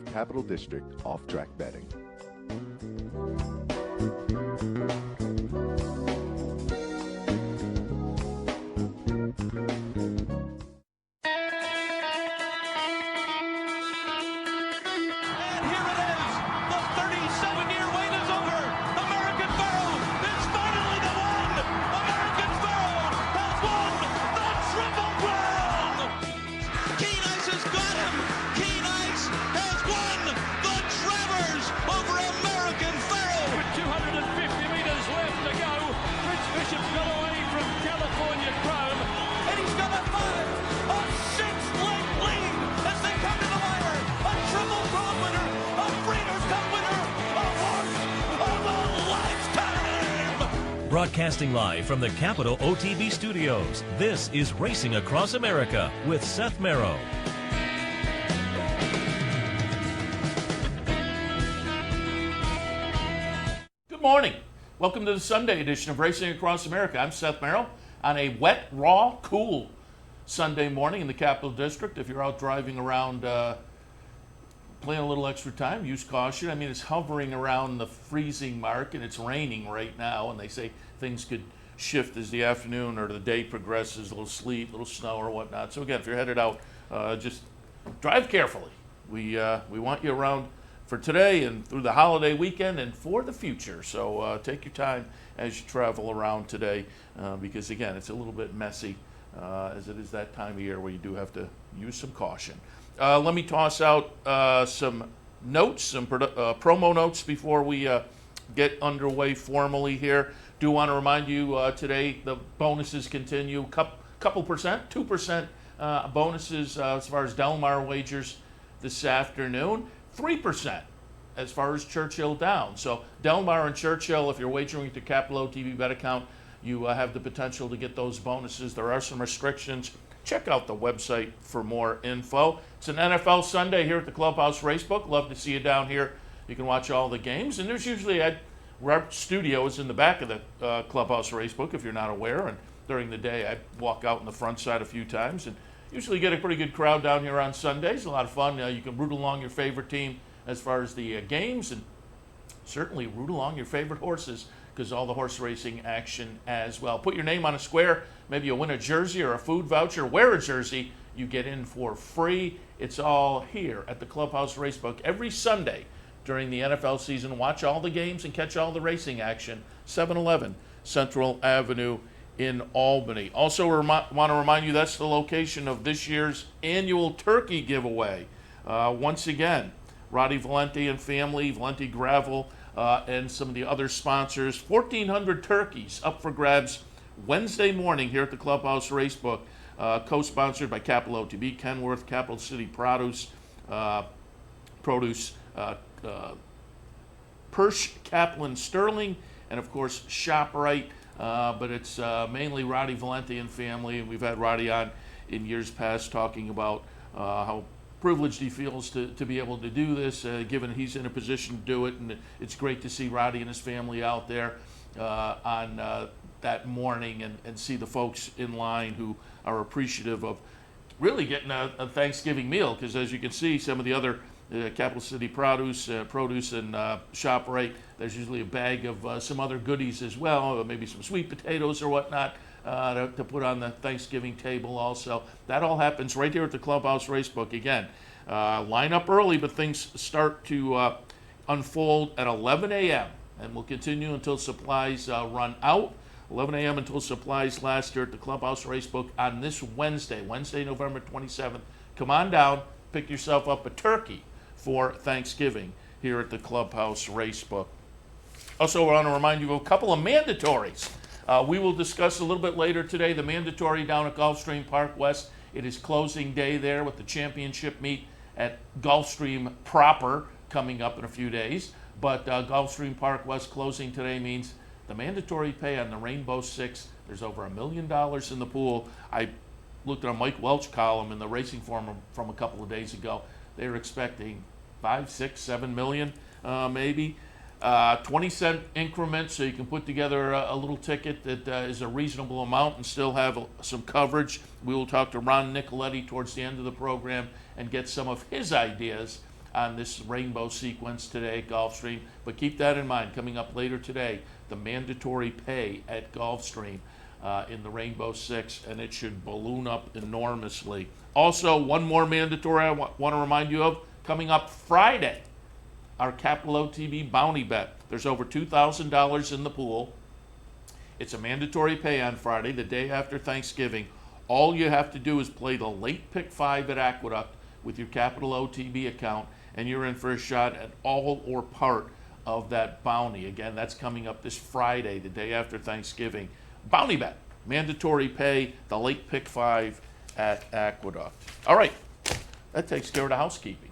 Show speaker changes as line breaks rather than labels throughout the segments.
Capital District Off-Track Betting.
Broadcasting live from the Capital OTB studios, this is Racing Across America with Seth Merrow.
Good morning. Welcome to the Sunday edition of Racing Across America. I'm Seth Merrow on a wet, raw, cool Sunday morning in the Capital District. If you're out driving around playing a little extra time, use caution. I mean, it's hovering around the freezing mark and it's raining right now, and they say things could shift as the afternoon or the day progresses, a little sleet, a little snow or whatnot. So again, if you're headed out, just drive carefully. We want you around for today and through the holiday weekend and for the future. So take your time as you travel around today because again, it's a little bit messy as it is that time of year where you do have to use some caution. Let me toss out some notes, some promo notes before we get underway formally here. Do want to remind you today the bonuses continue. Couple percent, 2% bonuses as far as Del Mar wagers this afternoon. 3% as far as Churchill down. So Del Mar and Churchill, if you're wagering with your Capital OTB bet account, you have the potential to get those bonuses. There are some restrictions. Check out the website for more info. It's an NFL Sunday here at the Clubhouse Racebook. Love to see you down here. You can watch all the games. And there's usually our studio is in the back of the Clubhouse Racebook, if you're not aware. And during the day, I walk out in the front side a few times and usually get a pretty good crowd down here on Sundays. A lot of fun. You can root along your favorite team as far as the games, and certainly root along your favorite horses because all the horse racing action as well. Put your name on a square. Maybe you win a jersey or a food voucher. Wear a jersey. You get in for free. It's all here at the Clubhouse Racebook every Sunday during the NFL season. Watch all the games and catch all the racing action. 711 Central Avenue in Albany. Also want to remind you that's the location of this year's annual turkey giveaway. Once again, Roddy Valenti and family, Valenti Gravel, and some of the other sponsors. 1,400 turkeys up for grabs Wednesday morning here at the Clubhouse Racebook, co-sponsored by Capital OTB, Kenworth, Capital City Produce, Persh, Kaplan, Sterling, and of course ShopRite. But it's mainly Roddy Valenti and family. We've had Roddy on in years past talking about how privileged he feels to be able to do this, given he's in a position to do it. And it's great to see Roddy and his family out there on that morning and see the folks in line who are appreciative of really getting a Thanksgiving meal. Because as you can see, some of the other Capital City Produce and ShopRite, there's usually a bag of some other goodies as well, maybe some sweet potatoes or whatnot to put on the Thanksgiving table also. That all happens right here at the Clubhouse Racebook. Again, line up early, but things start to unfold at 11 a.m. and will continue until supplies run out. 11 a.m. until supplies last here at the Clubhouse Racebook on this Wednesday, November 27th. Come on down, pick yourself up a turkey for Thanksgiving here at the Clubhouse Racebook. Also, I want to remind you of a couple of mandatories. We will discuss a little bit later today the mandatory down at Gulfstream Park West. It is closing day there with the championship meet at Gulfstream proper coming up in a few days. But Gulfstream Park West closing today means the mandatory pay on the Rainbow Six, there's over $1 million in the pool. I looked at a Mike Welch column in the Racing Forum from a couple of days ago. They were expecting 5, 6, 7 million maybe. 20-cent increments, so you can put together a little ticket that is a reasonable amount and still have some coverage. We will talk to Ron Nicoletti towards the end of the program and get some of his ideas on this rainbow sequence today at Gulfstream. But keep that in mind. Coming up later today, the mandatory pay at Gulfstream in the Rainbow Six, and it should balloon up enormously. Also, one more mandatory I want to remind you of coming up Friday. Our Capital OTB Bounty Bet. There's over $2,000 in the pool. It's a mandatory pay on Friday, the day after Thanksgiving. All you have to do is play the late pick 5 at Aqueduct with your Capital OTB account, and you're in for a shot at all or part of that bounty. Again, that's coming up this Friday, the day after Thanksgiving. Bounty Bet, mandatory pay, the late pick 5 at Aqueduct. All right, that takes care of the housekeeping.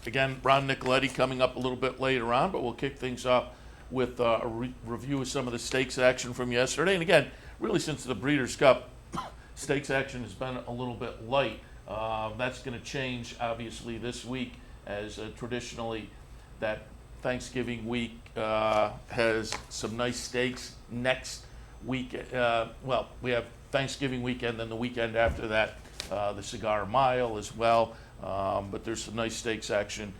Again, Ron Nicoletti coming up a little bit later on, but we'll kick things off with a review of some of the stakes action from yesterday. And again, really since the Breeders' Cup, stakes action has been a little bit light. That's going to change, obviously, this week, as traditionally that Thanksgiving week has some nice stakes. Next week, we have Thanksgiving weekend, then the weekend after that, the Cigar Mile as well. But there's some nice stakes action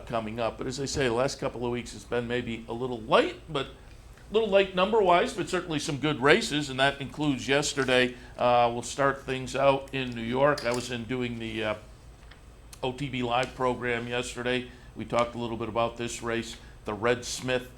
coming up. But as I say, the last couple of weeks it's been maybe a little light, but a little light number-wise, but certainly some good races, and that includes yesterday. We'll start things out in New York. I was in doing the OTB Live program yesterday. We talked a little bit about this race, the Red Smith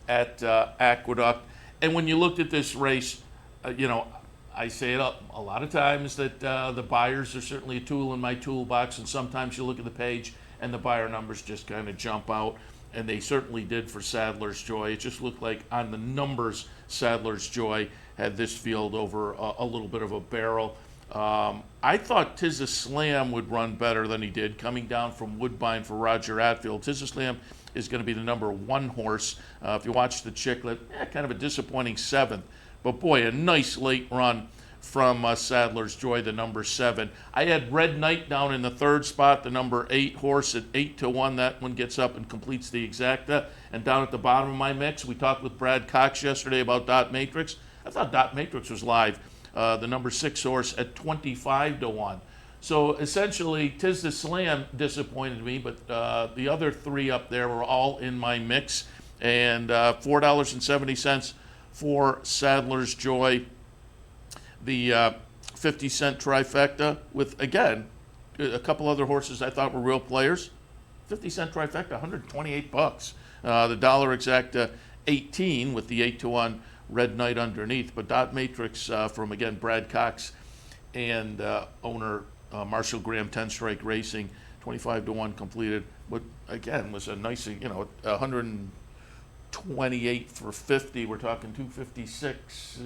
at Aqueduct. And when you looked at this race, I say it a lot of times that the buyers are certainly a tool in my toolbox, and sometimes you look at the page and the buyer numbers just kind of jump out, and they certainly did for Sadler's Joy. It just looked like on the numbers, Sadler's Joy had this field over a little bit of a barrel. I thought Tiz a Slam would run better than he did, coming down from Woodbine for Roger Atfield. Tiz a Slam is going to be the number 1 horse. If you watch the Chicklet, kind of a disappointing 7th. But boy, a nice late run from Sadler's Joy, the number 7. I had Red Knight down in the 3rd spot, the number 8 horse at 8-1. That one gets up and completes the exacta. And down at the bottom of my mix, we talked with Brad Cox yesterday about Dot Matrix. I thought Dot Matrix was live, the number 6 horse at 25-1. So essentially, Tiz the Slam disappointed me, but the other 3 up there were all in my mix. And $4.70 for Sadler's Joy. The 50-cent trifecta with, again, a couple other horses I thought were real players. 50-cent trifecta, $128. The dollar exacta, 18 with the 8-1 Red Knight underneath. But Dot Matrix from, again, Brad Cox and owner Marshall Graham, 10-strike racing, 25-1 completed. But, again, was a nice, 128 for 50. We're talking 256.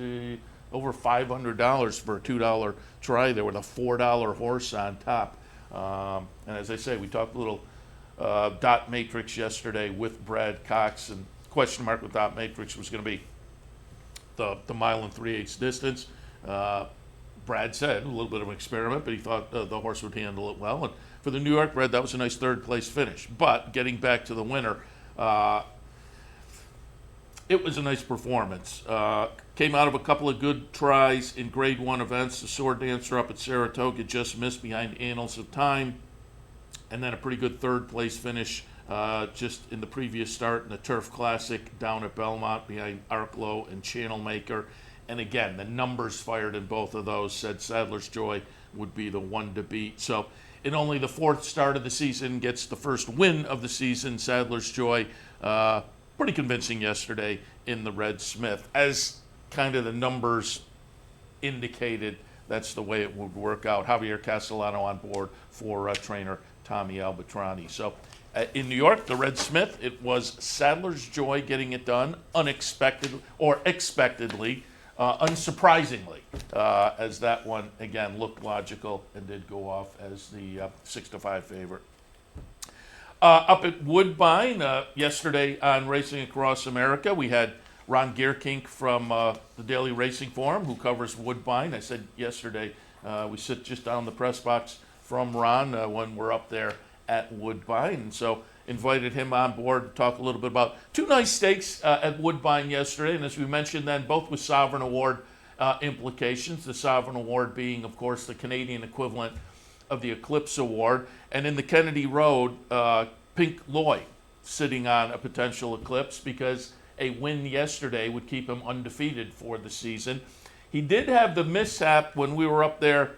Over $500 for a $2 try there with a $4 horse on top. And as I say, we talked a little Dot Matrix yesterday with Brad Cox, and question mark with Dot Matrix was going to be the 1 3/8 distance. Brad said a little bit of an experiment, but he thought the horse would handle it well. And for the New York bred, that was a nice 3rd place finish. But getting back to the winner, it was a nice performance. Came out of a couple of good tries in Grade 1 events. The Sword Dancer up at Saratoga just missed behind Annals of Time. And then a pretty good 3rd place finish just in the previous start in the Turf Classic down at Belmont behind Arklow and Channel Maker. And again, the numbers fired in both of those said Sadler's Joy would be the one to beat. So in only the 4th start of the season, gets the first win of the season, Sadler's Joy. Pretty convincing yesterday in the Red Smith. As kind of the numbers indicated, that's the way it would work out. Javier Castellano on board for trainer Tommy Albatrani. So in New York, the Red Smith, it was Sadler's Joy getting it done unexpectedly, or expectedly, unsurprisingly, as that one, again, looked logical and did go off as the 6-5 favorite. Up at Woodbine, yesterday on Racing Across America, we had Ron Gierkink from the Daily Racing Forum, who covers Woodbine. I said yesterday, we sit just down the press box from Ron when we're up there at Woodbine. And so invited him on board to talk a little bit about 2 nice stakes at Woodbine yesterday. And as we mentioned then, both with Sovereign Award implications. The Sovereign Award being, of course, the Canadian equivalent of the Eclipse Award. And in the Kennedy Road, Pink Lloyd sitting on a potential eclipse because a win yesterday would keep him undefeated for the season. He did have the mishap when we were up there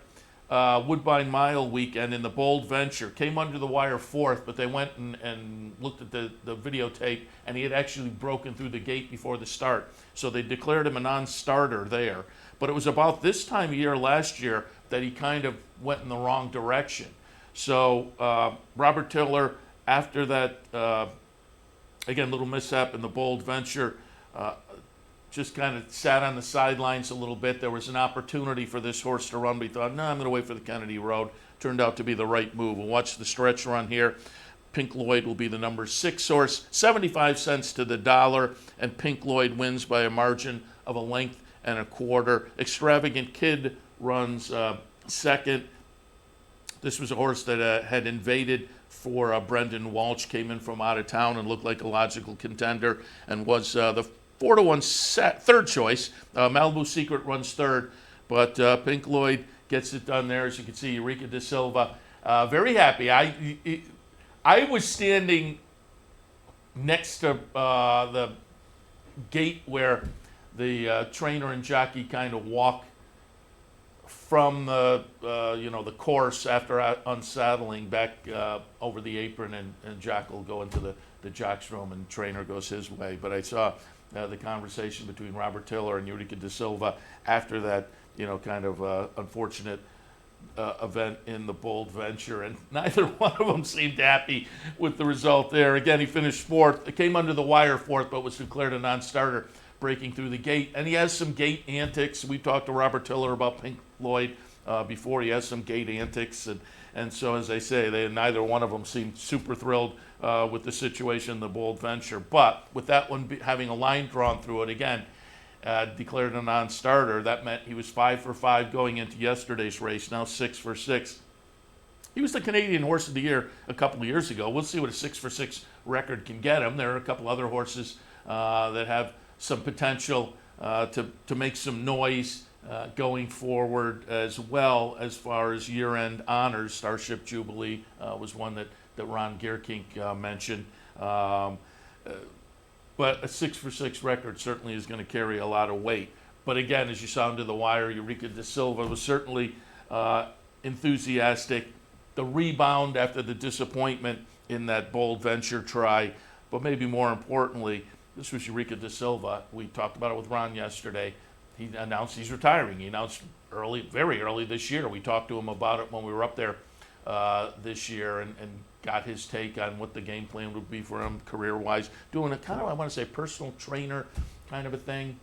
Woodbine Mile weekend in the Bold Venture. Came under the wire fourth, but they went and looked at the videotape, and he had actually broken through the gate before the start. So they declared him a non-starter there. But it was about this time of year last year that he kind of went in the wrong direction. So Robert Tiller, after that, again, little mishap in the Bold Venture, just kind of sat on the sidelines a little bit. There was an opportunity for this horse to run, but he thought, no, I'm going to wait for the Kennedy Road. Turned out to be the right move. We'll watch the stretch run here. Pink Lloyd will be the number 6 horse, 75 cents to the dollar, and Pink Lloyd wins by a margin of 1.25 lengths. Extravagant Kid runs second. This was a horse that had invaded for Brendan Walsh, came in from out of town and looked like a logical contender, and was the 4-to-1 third choice. Malibu Secret runs third, but Pink Lloyd gets it done there. As you can see, Eureka De Silva, very happy. I was standing next to the gate where the trainer and jockey kind of walk from the the course after unsaddling back over the apron, and jock will go into the jock's room and trainer goes his way. But I saw the conversation between Robert Tiller and Eureka De Silva after that, kind of unfortunate event in the Bold Venture, and neither one of them seemed happy with the result there. Again, he finished fourth. It came under the wire fourth, but was declared a non-starter, breaking through the gate. And he has some gate antics. We talked to Robert Tiller about Pink Lloyd before. He has some gate antics, and so, as I say, neither one of them seemed super thrilled with the situation in the Bold Venture. But with that one having a line drawn through it, again, declared a non-starter, that meant he was 5 for 5 going into yesterday's race, now 6 for 6. He was the Canadian Horse of the Year a couple of years ago. We'll see what a 6 for 6 record can get him. There are a couple other horses that have some potential to make some noise going forward as well, as far as year-end honors. Starship Jubilee was one that Ron Gierkink mentioned. But a 6 for 6 record certainly is going to carry a lot of weight. But again, as you saw under the wire, Eureka De Silva was certainly enthusiastic. The rebound after the disappointment in that Bold Venture try, but maybe more importantly, this was Eureka De Silva. We talked about it with Ron yesterday. He announced he's retiring. He announced very early this year. We talked to him about it when we were up there this year, and got his take on what the game plan would be for him career-wise. Doing a kind of, I want to say, personal trainer kind of a thing.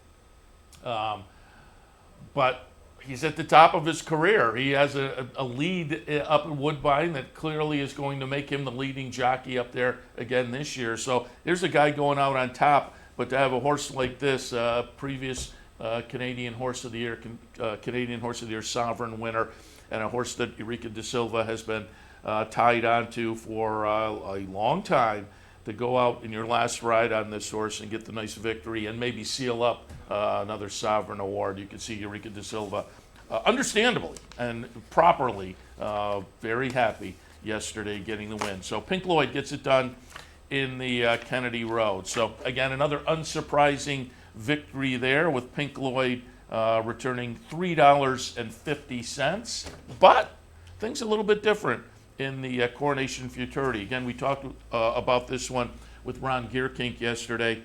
But he's at the top of his career. He has a lead up in Woodbine that clearly is going to make him the leading jockey up there again this year. So here's a guy going out on top, but to have a horse like this, previous Canadian Horse of the Year Sovereign winner, and a horse that Eureka De Silva has been tied onto for a long time, to go out in your last ride on this horse and get the nice victory and maybe seal up another Sovereign Award. You can see Eureka De Silva, understandably and properly, very happy yesterday getting the win. So Pink Lloyd gets it done in the Kennedy Road. So again, another unsurprising victory there, with Pink Lloyd returning $3.50. But things a little bit different in the Coronation Futurity. Again, we talked about this one with Ron Gierkink yesterday,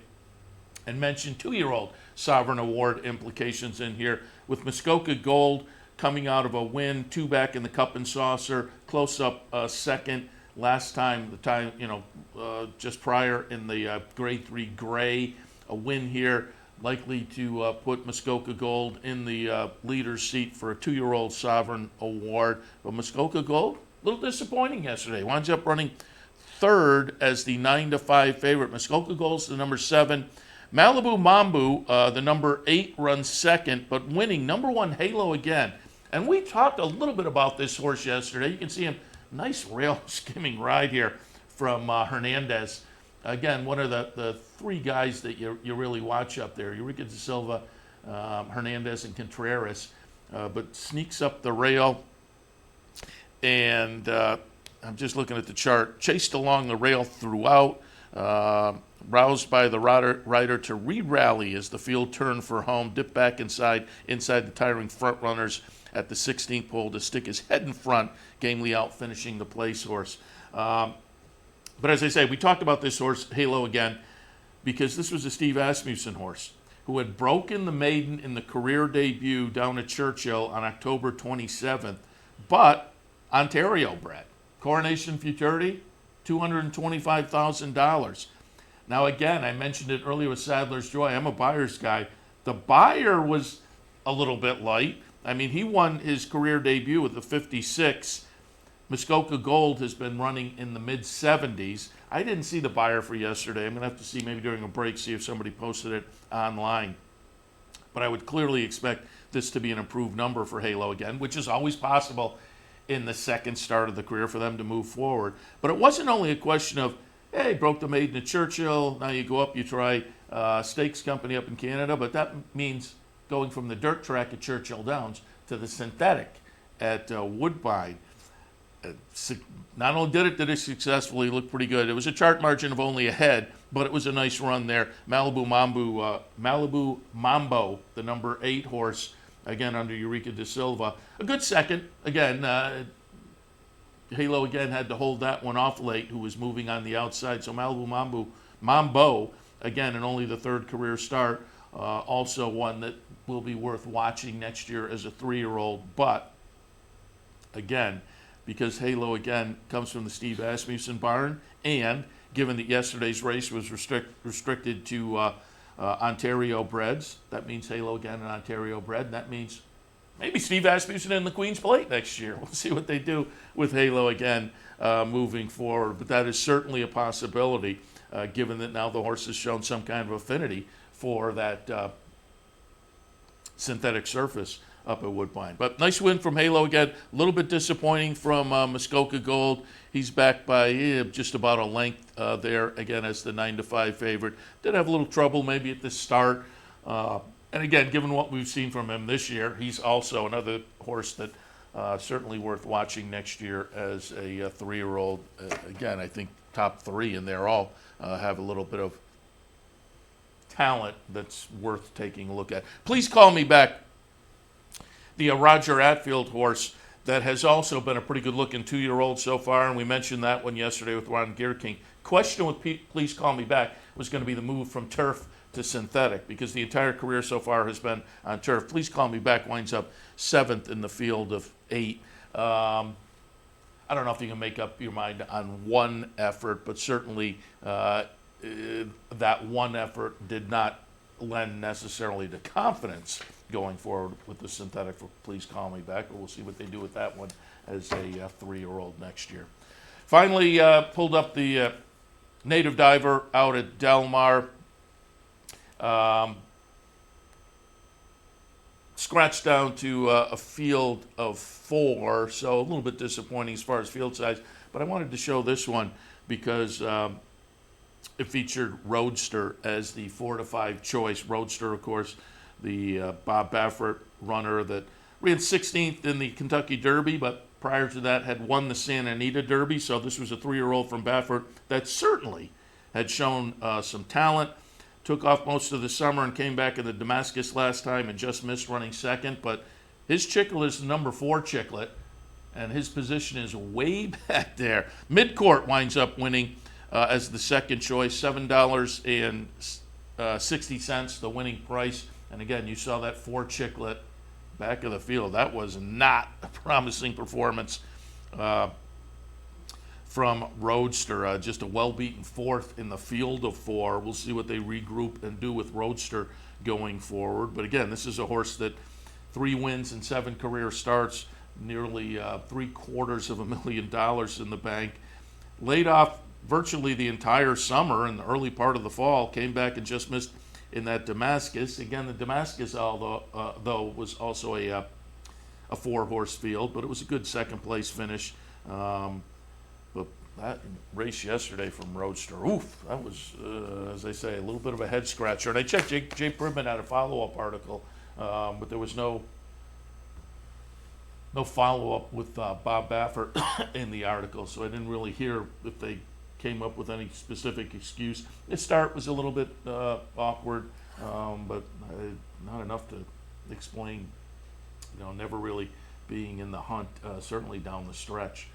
and mentioned 2-year-old Sovereign Award implications in here, with Muskoka Gold coming out of a win, 2 back in the Cup and Saucer, close up second last time, just prior in the Grade 3 Gray. A win here, likely to put Muskoka Gold in the leader's seat for a 2-year-old Sovereign Award. But Muskoka Gold, a little disappointing yesterday. Winds up running third as the 9-5 favorite. Muskoka Gold's the number 7. Malibu Mambu, the number 8, runs second, but winning number 1 Halo again. And we talked a little bit about this horse yesterday. You can see him, nice rail skimming ride here from Hernandez. Again, one of the 3 guys that you really watch up there, Eureka De Silva, Hernandez, and Contreras, but sneaks up the rail and I'm just looking at the chart, chased along the rail throughout, roused by the rider to re-rally as the field turned for home, dipped back inside the tiring front runners at the 16th pole to stick his head in front, gamely out finishing the place horse. But as I say, we talked about this horse, Halo, again, because this was a Steve Asmussen horse who had broken the maiden in the career debut down at Churchill on October 27th, but Ontario bred. Coronation Futurity, $225,000. Now again, I mentioned it earlier with Sadler's Joy. I'm a buyer's guy. The buyer was a little bit light. I mean, he won his career debut with a 56. Muskoka Gold has been running in the mid-70s. I didn't see the buyer for yesterday. I'm going to have to see maybe during a break, see if somebody posted it online. But I would clearly expect this to be an improved number for Halo again, which is always possible in the second start of the career for them to move forward. But it wasn't only a question of, hey, broke the maiden at Churchill, now you go up, you try Stakes Company up in Canada, but that means going from the dirt track at Churchill Downs to the synthetic at Woodbine. Not only did it successfully, looked pretty good. It was a chart margin of only a head, but it was a nice run there. Malibu Mambo, the number 8 horse, again under Eureka da Silva. A good second. Again, Halo again had to hold that one off late, who was moving on the outside. So Malibu Mambo, again, in only the third career start, also one that will be worth watching next year as a 3-year-old. But, again, because Halo, again, comes from the Steve Asmussen barn, and given that yesterday's race was restricted to Ontario breds, that means Halo, again, an Ontario bred, and that means maybe Steve Asmussen in the Queen's Plate next year. We'll see what they do with Halo, again, moving forward. But that is certainly a possibility, given that now the horse has shown some kind of affinity for that synthetic surface up at Woodbine. But nice win from Halo again. A little bit disappointing from Muskoka Gold. He's back by just about a length there, again, as the 9-5 favorite. Did have a little trouble maybe at the start. And again, given what we've seen from him this year, he's also another horse that certainly worth watching next year as a 3-year-old. Again, I think top 3, and they're all have a little bit of talent that's worth taking a look at. Please call me back. The Roger Atfield horse that has also been a pretty good-looking 2-year-old so far, and we mentioned that one yesterday with Ron Gearking. Question with Please Call Me Back was going to be the move from turf to synthetic, because the entire career so far has been on turf. Please Call Me Back winds up 7th in the field of 8. I don't know if you can make up your mind on one effort, but certainly that one effort did not lend necessarily to confidence going forward with the synthetic for Please Call Me Back, but we'll see what they do with that one as a 3-year-old next year. Finally, pulled up the Native Diver out at Del Mar. Scratched down to a field of 4, so a little bit disappointing as far as field size, but I wanted to show this one because it featured Roadster as the 4-5 choice. Roadster, of course, the Bob Baffert runner that ran 16th in the Kentucky Derby, but prior to that had won the Santa Anita Derby. So this was a 3-year-old from Baffert that certainly had shown some talent. Took off most of the summer and came back in the Damascus last time and just missed running second. But his chicklet is the number 4 chicklet, and his position is way back there. Midcourt winds up winning as the second choice, $7.60, the winning price. And again, you saw that 4 chicklet back of the field. That was not a promising performance from Roadster. Just a well-beaten 4th in the field of 4. We'll see what they regroup and do with Roadster going forward. But again, this is a horse that 3 wins and 7 career starts, nearly $750,000 in the bank. Laid off virtually the entire summer and the early part of the fall, came back and just missed in that Damascus. Again, the Damascus, though, was also a 4-horse field, but it was a good second-place finish. But that race yesterday from Roadster, that was, as they say, a little bit of a head-scratcher. And I checked, Jay Pridman had a follow-up article, but there was no no follow-up with Bob Baffert in the article, so I didn't really hear if they came up with any specific excuse. The start was a little bit awkward, but not enough to explain, never really being in the hunt, certainly down the stretch.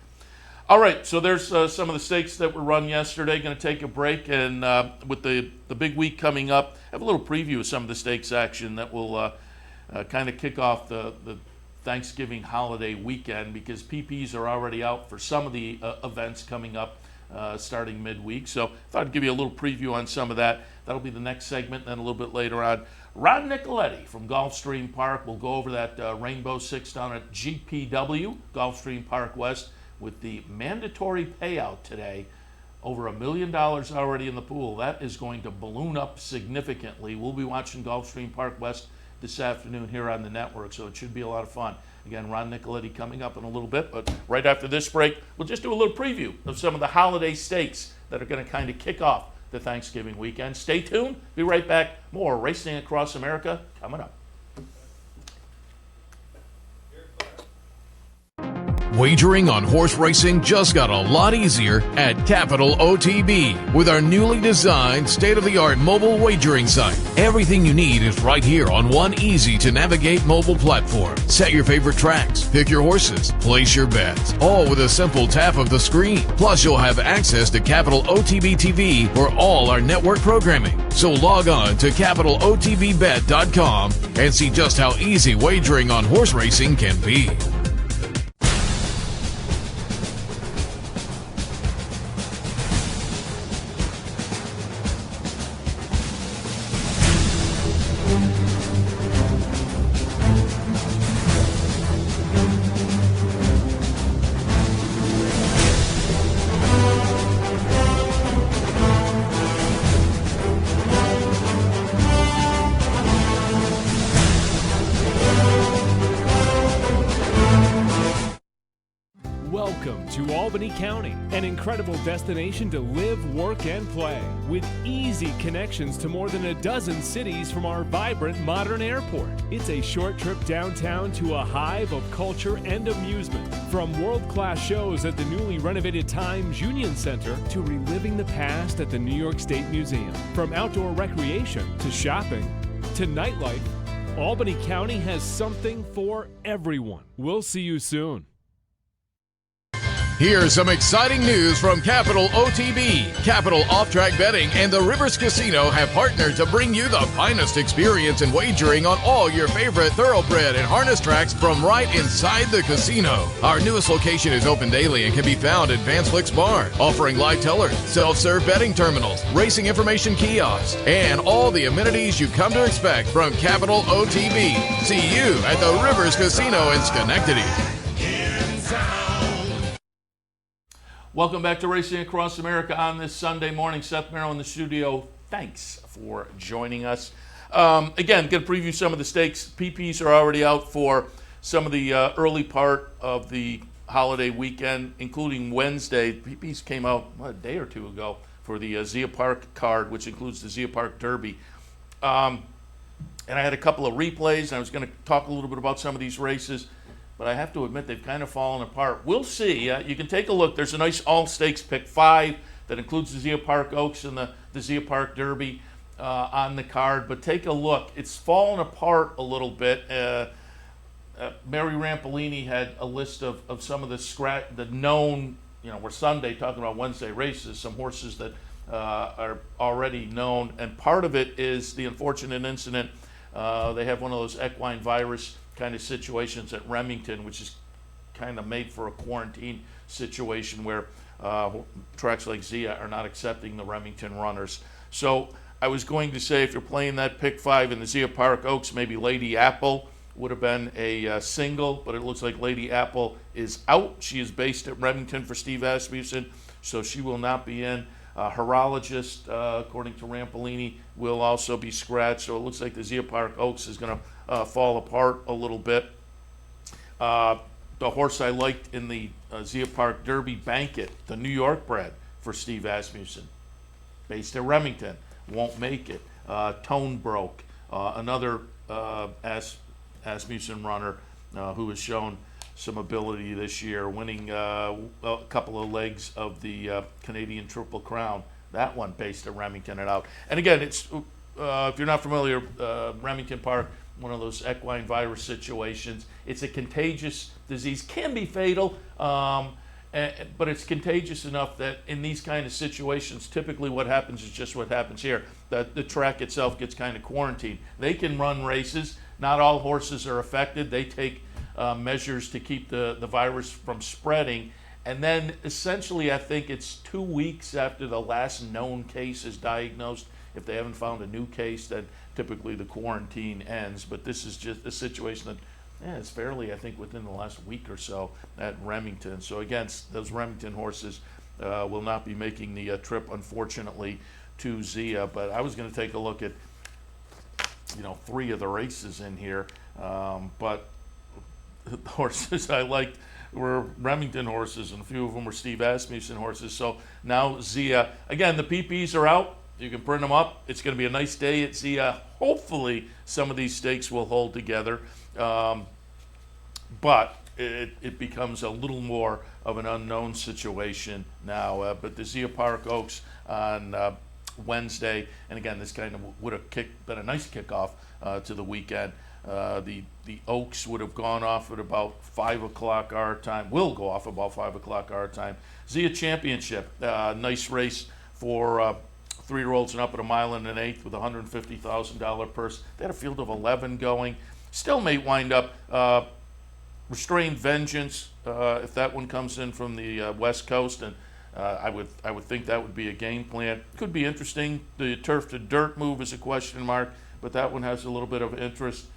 All right, so there's some of the stakes that were run yesterday. Going to take a break, and with the big week coming up, I have a little preview of some of the stakes action that will kind of kick off the Thanksgiving holiday weekend, because PPs are already out for some of the events coming up starting midweek. So I thought I'd give you a little preview on some of that. That'll be the next segment. Then a little bit later on, Ron Nicoletti from Gulfstream Park will go over that Rainbow Six down at GPW, Gulfstream Park West, with the mandatory payout today. Over $1 million already in the pool. That is going to balloon up significantly. We'll be watching Gulfstream Park West this afternoon here on the network, so it should be a lot of fun. Again, Ron Nicoletti coming up in a little bit, but right after this break, we'll just do a little preview of some of the holiday stakes that are going to kind of kick off the Thanksgiving weekend. Stay tuned. Be right back. More Racing Across America coming up.
Wagering on horse racing just got a lot easier at Capital OTB with our newly designed state-of-the-art mobile wagering site. Everything you need is right here on one easy-to-navigate mobile platform. Set your favorite tracks, pick your horses, place your bets, all with a simple tap of the screen. Plus, you'll have access to Capital OTB TV for all our network programming. So log on to CapitalOTBBet.com and see just how easy wagering on horse racing can be.
Welcome to Albany County, an incredible destination to live, work, and play, with easy connections to more than a dozen cities from our vibrant modern airport. It's a short trip downtown to a hive of culture and amusement, from world-class shows at the newly renovated Times Union Center to reliving the past at the New York State Museum. From outdoor recreation to shopping to nightlife, Albany County has something for everyone. We'll see you soon.
Here's some exciting news from Capital OTB. Capital Offtrack Betting and the Rivers Casino have partnered to bring you the finest experience in wagering on all your favorite thoroughbred and harness tracks from right inside the casino. Our newest location is open daily and can be found at Van Flick's Bar, offering live tellers, self-serve betting terminals, racing information kiosks, and all the amenities you come to expect from Capital OTB. See you at the Rivers Casino in Schenectady.
Welcome back to Racing Across America on this Sunday morning. Seth Merrow in the studio. Thanks for joining us. Again, going to preview some of the stakes. PPs are already out for some of the early part of the holiday weekend, including Wednesday. PPs came out a day or two ago for the Zia Park card, which includes the Zia Park Derby. And I had a couple of replays, and I was going to talk a little bit about some of these races, but I have to admit they've kind of fallen apart. We'll see. You can take a look. There's a nice all-stakes pick 5 that includes the Zia Park Oaks and the Zia Park Derby on the card. But take a look. It's fallen apart a little bit. Mary Rampolini had a list of some of the known, we're Sunday talking about Wednesday races, some horses that are already known. And part of it is the unfortunate incident. They have one of those equine virus kind of situations at Remington, which is kind of made for a quarantine situation where tracks like Zia are not accepting the Remington runners. So I was going to say, if you're playing that pick 5 in the Zia Park Oaks, maybe Lady Apple would have been a single, but it looks like Lady Apple is out. She is based at Remington for Steve Asmussen, so she will not be in. Horologist, according to Rampolini, will also be scratched, so it looks like the Zia Park Oaks is going to fall apart a little bit. The horse I liked in the Zia Park Derby, Banquet, the New York bred for Steve Asmussen, based at Remington, won't make it. Tone Broke, another Asmussen runner who has shown some ability this year, winning a couple of legs of the Canadian Triple Crown. That one based at Remington and out. And again, it's if you're not familiar, Remington Park, one of those equine virus situations. It's a contagious disease, can be fatal, but it's contagious enough that in these kind of situations, typically what happens is just what happens here. The track itself gets kind of quarantined. They can run races. Not all horses are affected. They take measures to keep the virus from spreading. And then essentially, I think it's 2 weeks after the last known case is diagnosed. If they haven't found a new case, then typically the quarantine ends. But this is just a situation that it's fairly, I think, within the last week or so at Remington. So again, those Remington horses will not be making the trip, unfortunately, to Zia. But I was going to take a look at, 3 of the races in here. But the horses I liked were Remington horses, and a few of them were Steve Asmussen horses. So now Zia, again, the PPs are out. You can print them up. It's going to be a nice day at Zia. Hopefully, some of these stakes will hold together. But it becomes a little more of an unknown situation now. But the Zia Park Oaks on Wednesday, and again, this kind of would have been a nice kickoff to the weekend. The Oaks would have gone off at about 5 o'clock our time, will go off about 5 o'clock our time. Zia Championship, nice race for 3-year-olds and up at 1 1/8 miles with a $150,000 purse. They had a field of 11 going. Still may wind up Restrained Vengeance, if that one comes in from the West Coast, and I would think that would be a game plan. Could be interesting. The turf to dirt move is a question mark, but that one has a little bit of interest.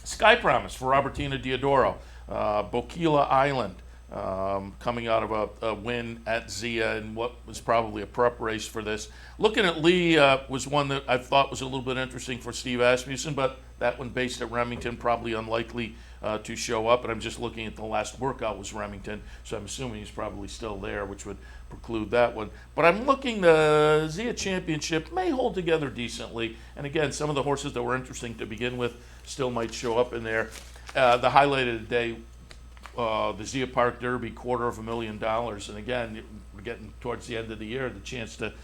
Sky Promise for Robertina Diodoro. Boquila Island coming out of a win at Zia in what was probably a prep race for this. Looking at Lee was one that I thought was a little bit interesting for Steve Asmussen, but that one based at Remington, probably unlikely to show up. And I'm just looking at the last workout was Remington, so I'm assuming he's probably still there, which would preclude that one. But I'm looking, the Zia Championship may hold together decently. And again, some of the horses that were interesting to begin with still might show up in there. The highlight of the day, the Zia Park Derby, $250,000. And again, we're getting towards the end of the year, the chance to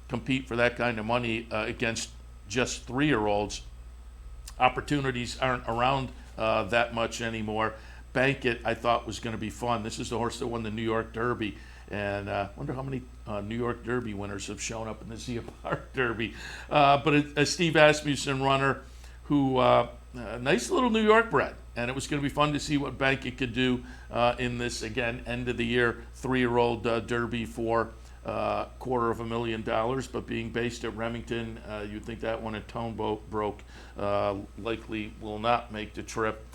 compete for that kind of money against just 3-year-olds. Opportunities aren't around that much anymore. Bank It, I thought, was going to be fun. This is the horse that won the New York Derby. And I wonder how many New York Derby winners have shown up in the Zia Park Derby. But a Steve Asmussen runner who, nice little New York bred. And it was going to be fun to see what Bank It could do in this, again, end of the year 3-year-old Derby for $250,000. But being based at Remington, you'd think that one at Tone Broke likely will not make the trip.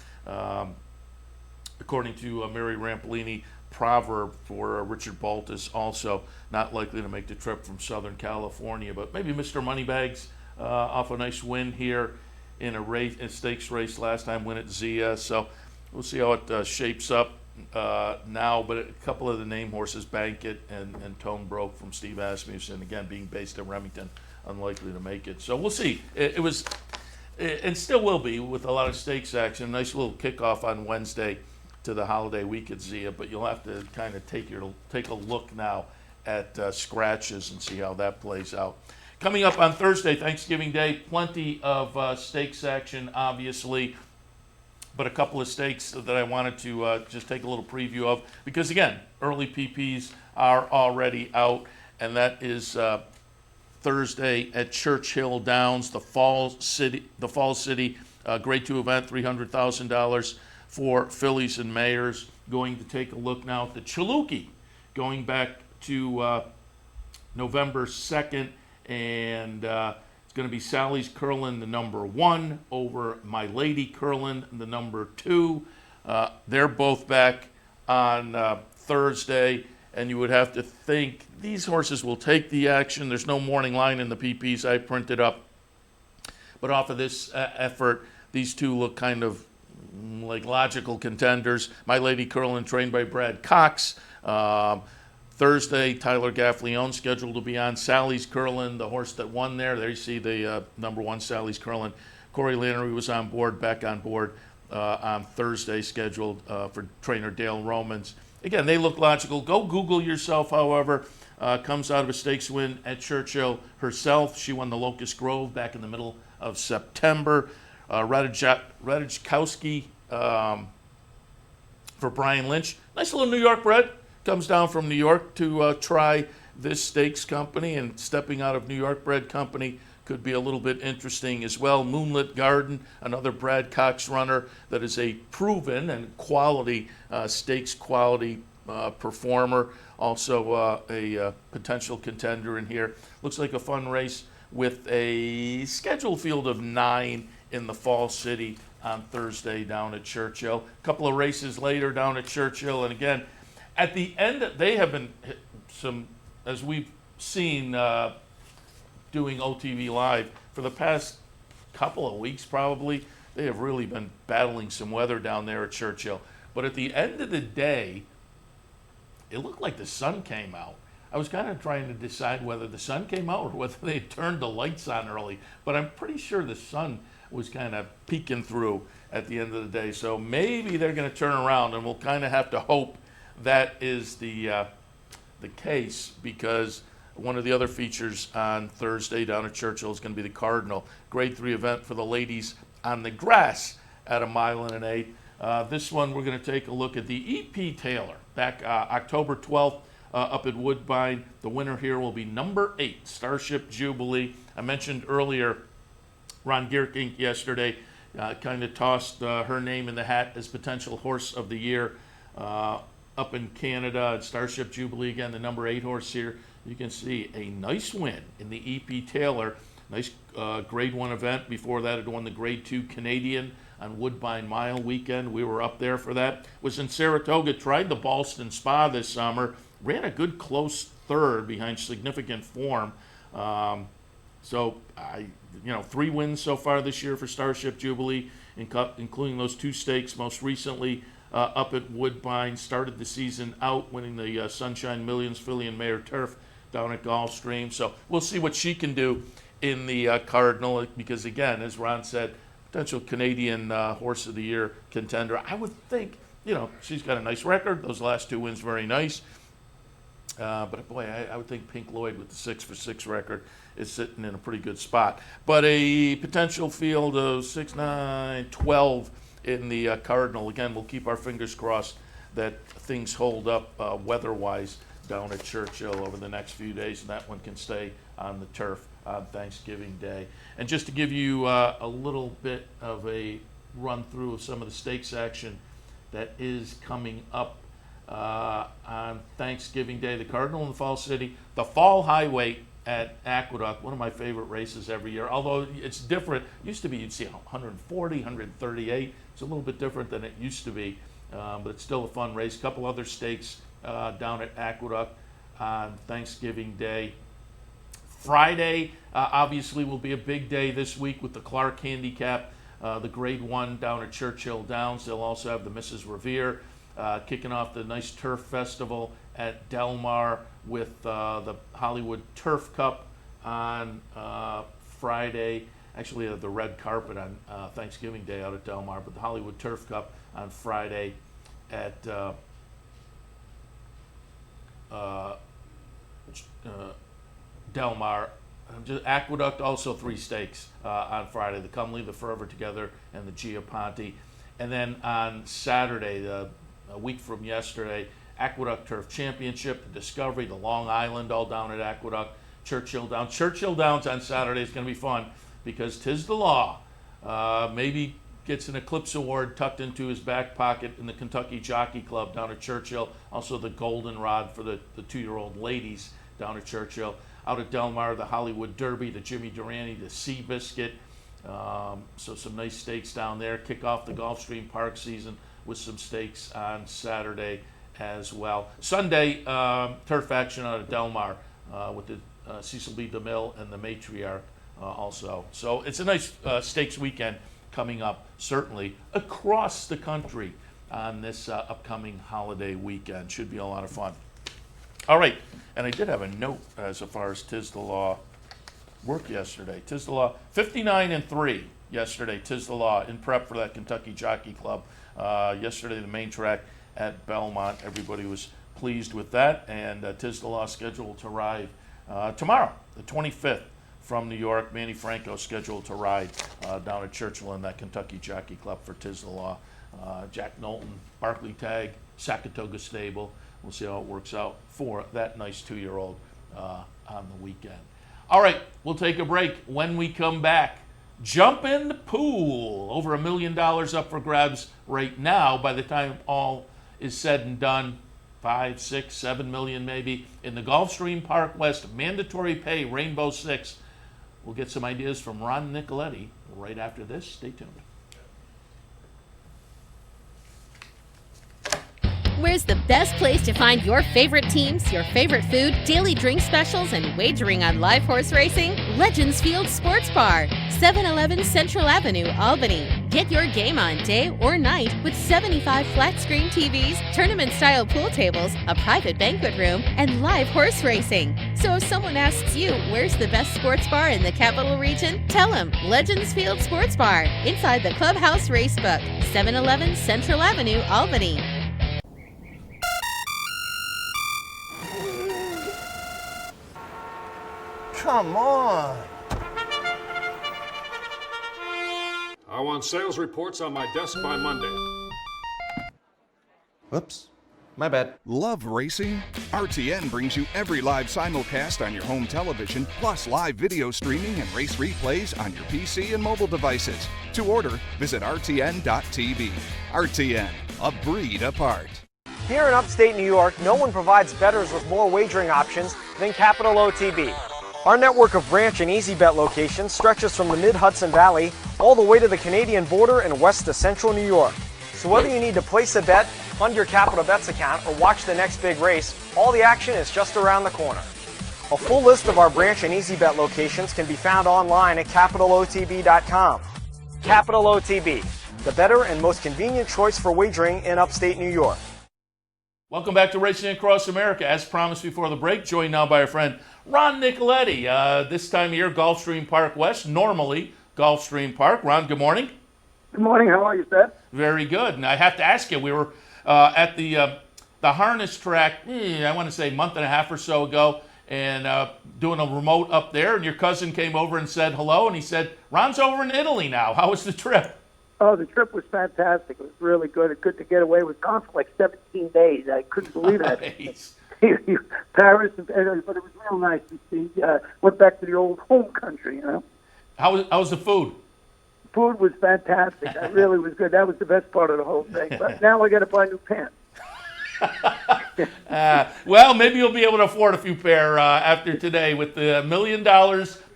According to Mary Rampolini, Proverb for Richard Baltus, also not likely to make the trip from Southern California. But maybe Mr. Moneybags off a nice win here in a stakes race last time, win at Zia. So we'll see how it shapes up now. But a couple of the name horses, Bank It and Tone Broke from Steve Asmussen, again being based in Remington, unlikely to make it. So we'll see. It was, and still will be, with a lot of stakes action. Nice little kickoff on Wednesday to the holiday week at Zia, but you'll have to kind of take a look now at scratches and see how that plays out. Coming up on Thursday, Thanksgiving Day, plenty of stakes action, obviously, but a couple of stakes that I wanted to just take a little preview of, because again, early PPs are already out, and that is Thursday at Churchill Downs, the Fall City Grade 2 event, $300,000 for fillies and mares. Going to take a look now at the Chaluki, going back to November 2nd, and it's going to be Sally's Curlin, the number 1, over My Lady Curlin, the number 2. They're both back on Thursday, and you would have to think these horses will take the action. There's no morning line in the PPs I printed up, but off of this effort, these two look kind of like logical contenders. My Lady Curlin, trained by Brad Cox. Thursday, Tyler Gaffleone scheduled to be on. Sally's Curlin, the horse that won there. There you see the number 1, Sally's Curlin. Corey Lannery was back on board on Thursday, scheduled for trainer Dale Romans. Again, they look logical. Go Google yourself, however. Comes out of a stakes win at Churchill herself. She won the Locust Grove back in the middle of September. Radijkowski for Brian Lynch. Nice little New York bred. Comes down from New York to try this stakes company, and stepping out of New York bred company could be a little bit interesting as well. Moonlit Garden, another Brad Cox runner that is a proven and quality stakes quality performer. Also a potential contender in here. Looks like a fun race with a scheduled field of 9 in the Fall City on Thursday down at Churchill. A couple of races later down at Churchill, and again, at the end, they have been some, as we've seen doing OTV Live for the past couple of weeks probably, they have really been battling some weather down there at Churchill. But at the end of the day, it looked like the sun came out. I was kind of trying to decide whether the sun came out or whether they turned the lights on early, but I'm pretty sure the sun was kind of peeking through at the end of the day. So maybe they're going to turn around, and we'll kind of have to hope that is the case, because one of the other features on Thursday down at Churchill is going to be the Cardinal Grade 3 event for the ladies on the grass at 1 1/8 miles. This one we're going to take a look at the E.P. Taylor back October 12th up at Woodbine. The winner here will be number 8, Starship Jubilee. I mentioned earlier Ron Gierking yesterday kind of tossed her name in the hat as potential horse of the year up in Canada at Starship Jubilee. Again, the number 8 horse here. You can see a nice win in the E.P. Taylor. Nice Grade 1 event. Before that, it won the Grade 2 Canadian on Woodbine Mile weekend. We were up there for that. Was in Saratoga, tried the Ballston Spa this summer. Ran a good close third behind significant form. So, 3 wins so far this year for Starship Jubilee, including those 2 stakes most recently up at Woodbine. Started the season out winning the Sunshine Millions Filly and Mare Turf down at Gulfstream. So we'll see what she can do in the Cardinal, because again, as Ron said, potential Canadian Horse of the Year contender. I would think, she's got a nice record. Those last 2 wins very nice. But boy, I would think Pink Lloyd with the 6-for-6 record is sitting in a pretty good spot. But a potential field of 6, 9, 12 in the Cardinal. Again, we'll keep our fingers crossed that things hold up weather-wise down at Churchill over the next few days, and that one can stay on the turf on Thanksgiving Day. And just to give you a little bit of a run-through of some of the stakes action that is coming up on Thanksgiving Day, the Cardinal in the Fall City, the Fall Highway at Aqueduct, one of my favorite races every year, although it's different. Used to be you'd see 140, 138. It's a little bit different than it used to be, but it's still a fun race. A couple other stakes down at Aqueduct on Thanksgiving Day. Friday, obviously, will be a big day this week with the Clark Handicap, the Grade 1 down at Churchill Downs. They'll also have the Mrs. Revere kicking off the nice turf festival at Del Mar with the Hollywood Turf Cup on Friday. Actually, the red carpet on Thanksgiving Day out at Del Mar, but the Hollywood Turf Cup on Friday at Del Mar. Aqueduct, also 3 stakes on Friday. The Comely, the Forever Together, and the Giaponte. And then on Saturday, a week from yesterday, Aqueduct Turf Championship, the Discovery, the Long Island, all down at Aqueduct. Churchill Downs. Churchill Downs on Saturday is going to be fun because 'tis the law. Maybe gets an Eclipse Award tucked into his back pocket in the Kentucky Jockey Club down at Churchill. Also the Goldenrod for the 2-year-old ladies down at Churchill. Out at Del Mar, the Hollywood Derby, the Jimmy Durante, the Seabiscuit. So some nice stakes down there. Kick off the Gulfstream Park season with some stakes on Saturday as well. Sunday, turf action out at Del Mar with the Cecil B. DeMille and the Matriarch also. So it's a nice stakes weekend coming up, certainly, across the country on this upcoming holiday weekend. Should be a lot of fun. All right, and I did have a note as far as 'tis the law work yesterday. 'Tis the law, 59-3. yesterday. 'Tis the Law in prep for that Kentucky Jockey Club. Yesterday, the main track at Belmont. Everybody was pleased with that, and 'Tis the Law scheduled to ride tomorrow, the 25th, from New York. Manny Franco scheduled to ride down at Churchill in that Kentucky Jockey Club for 'Tis the Law. Jack Knowlton, Barclay Tag, Saratoga Stable. We'll see how it works out for that nice 2-year-old on the weekend. All right, we'll take a break. When we come back, jump in the pool. Over $1 million up for grabs right now. By the time all is said and done, 5, 6, 7 million maybe. In the Gulfstream Park West Mandatory Pay Rainbow 6. We'll get some ideas from Ron Nicoletti right after this. Stay tuned.
Where's the best place to find your favorite teams, your favorite food, daily drink specials, and wagering on live horse racing? Legends Field Sports Bar, 711 Central Avenue, Albany. Get your game on day or night with 75 flat-screen TVs, tournament-style pool tables, a private banquet room, and live horse racing. So if someone asks you, where's the best sports bar in the Capital Region? Tell them Legends Field Sports Bar, inside the Clubhouse Racebook, 711 Central Avenue, Albany.
Come on.
I want sales reports on my desk by Monday.
Whoops. My bad.
Love racing? RTN brings you every live simulcast on your home television, plus live video streaming and race replays on your PC and mobile devices. To order, visit rtn.tv. RTN, a breed apart.
Here in upstate New York, no one provides bettors with more wagering options than Capital OTB. Our network of branch and easy bet locations stretches from the mid-Hudson Valley all the way to the Canadian border and west to central New York. So whether you need to place a bet, fund your Capital Bets account, or watch the next big race, all the action is just around the corner. A full list of our branch and easy bet locations can be found online at capitalotb.com. Capital OTB, the better and most convenient choice for wagering in upstate New York.
Welcome back to Racing Across America. As promised before the break, joined now by our friend Ron Nicoletti. This time of year, Gulfstream Park West, normally Gulfstream Park. Ron, good morning.
Good morning. How are you, Seth?
Very good. And I have to ask you, we were at the harness track, I want to say a month and a half or so ago, and doing a remote up there, and your cousin came over and said hello, and he said, Ron's over in Italy now. How was the trip?
Oh, the trip was fantastic. It was really good. Good to get away. It was gone for like 17 days. I couldn't believe it.
Nice.
Paris, but it was real nice to see. Went back to the old home country, you know.
How was the food?
Food was fantastic. It really was good. That was the best part of the whole thing. But now I got to buy new pants.
Well, maybe you'll be able to afford a few pair after today with the $1 million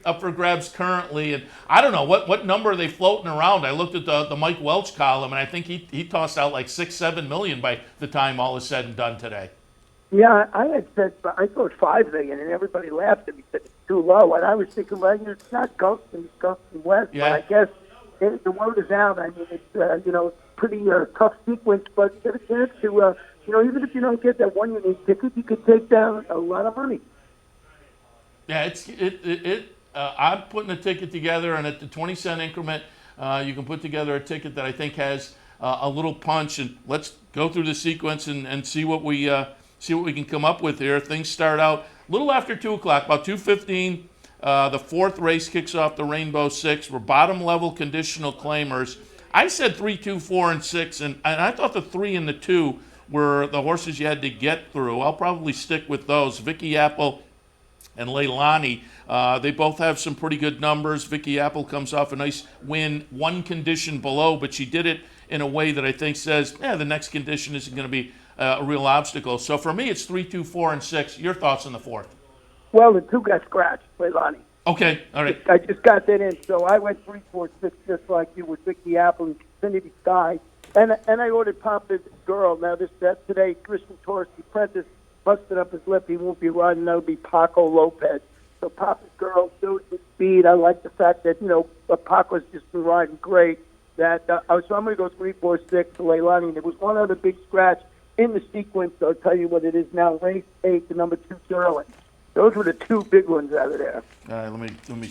up for grabs currently. And I don't know, what number are they floating around? I looked at the Mike Welch column, and I think he tossed out like 6-7 million by the time all is said and done today.
Yeah, I thought 5 million, and everybody laughed at me, said it's too low. And I was thinking, well, it's not Gulfstream, it's Gulfstream West.
Yeah.
But I guess the word is out. I mean, it's pretty tough sequence, but you get a chance to, even if you don't get that one unique ticket, you could take down a lot of money.
Yeah, I'm putting a ticket together, and at the 20-cent increment, you can put together a ticket that I think has a little punch. And let's go through the sequence and see what we can come up with here. Things start out a little after 2 o'clock, about 2:15. The fourth race kicks off the Rainbow Six. We're bottom level conditional claimers. I said 3, 2, 4, and 6, and I thought the 3 and the 2 were the horses you had to get through. I'll probably stick with those. Vicky Apple and Leilani, they both have some pretty good numbers. Vicky Apple comes off a nice win, one condition below, but she did it in a way that I think says, the next condition isn't going to be a real obstacle. So for me, it's 3, 2, 4, and 6. Your thoughts on the fourth?
Well, the 2 got scratched, Leilani.
Okay, all right.
I just got that in, so I went 3, 4, 6, just like you with Vicky Apple and Infinity Sky. And I ordered Papa's Girl. Now, today, Christian Torres, the apprentice, busted up his lip. He won't be riding. That'll be Paco Lopez. So Papa's Girl showed his speed. I like the fact that, Paco's just been riding great. So I'm going to go 3, 4, 6 to Leilani. There was one other big scratch in the sequence. So I'll tell you what it is now. Race 8, the number 2, Sterling. Those were the 2 big ones out of there.
All right, let me